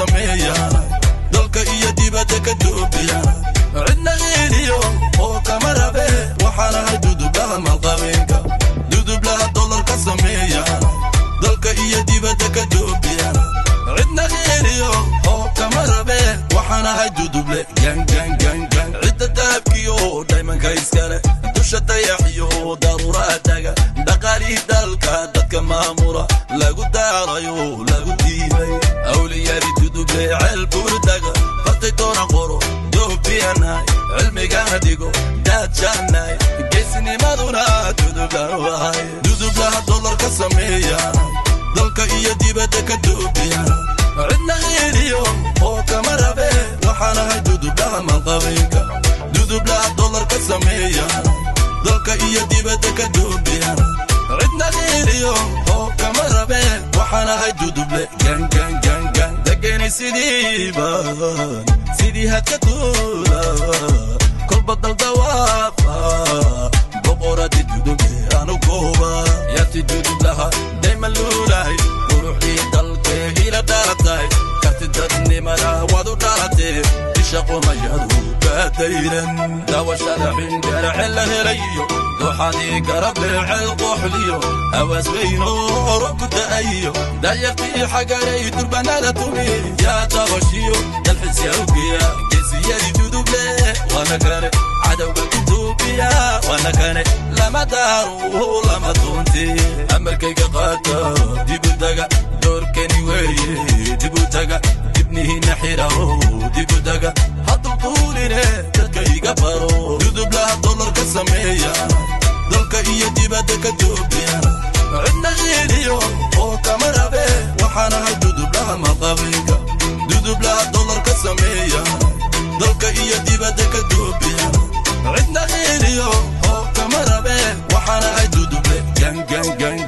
sameeya dalka iyo dibadda ka duubiya cidna geeliyo oo kama rabe waxaan ahay dudublaha maalqabeenka dudublaha dollar ka sameeya dalka iyo dibadda ka duubiya cidna geeliyo oo kama rabe waxaan ahay duduble gang gang gang gang cidda dahabkiyo daymanka iskale dusha dayaxiyo daruuraadaga dhaqaalii dalka dadka maamula lagu daarayo lagu diibay awliyadii duduble ceel buurdaga fartay doona qoro doobiyanay cilmigana dhigo daadjaanay geesinimaduna dudublahay dudublaha dollar ka sameeya dalka iyo dibadda ka duubiya cidna geeliyo oo kama rabe waxaan ahay dudublaha maalqabeenka dudublaha dollar ka sameeya dalka iyo dibadda ka duubiya cidna geeliyo oo kama rabe waxaan ahay duduble gang gang gang gang degenay sidii hadka tuula kolba daldawaaqa boqoradi duduble anu gooba yati dudublaha dayman luulahay quruxdii dalkee ila dhalatay karti dadnimada wadu dhalatee ishaqomayadu baadayran dawashada xindarace la helayo dooxadii garableecel qooxliyo hawaas weyno roobku da'ayo dayartii xagaray durbanada tumi yaa dabashiyo dalxis yawgiya geesiyadii duduble waana kane cadowga kutuubiya waana kane lama daaru lama doonti amarkayga qaata dibudaga doorkani weeye dibutaga dibnihiina xiraho dibudaga hadduu tuuline dadkayga baro dudublaha dollar ka sameeya dalka iyo dibadda ka duubiya cidna geeliyo oo kama rabe waxaan ahay dudublaha maalqabeenka dudublaha dollar ka sameeya dalka iyo dibadda ka duubiya cidna geeliyo oo kama rabe waxaan ahay duduble gang gang gang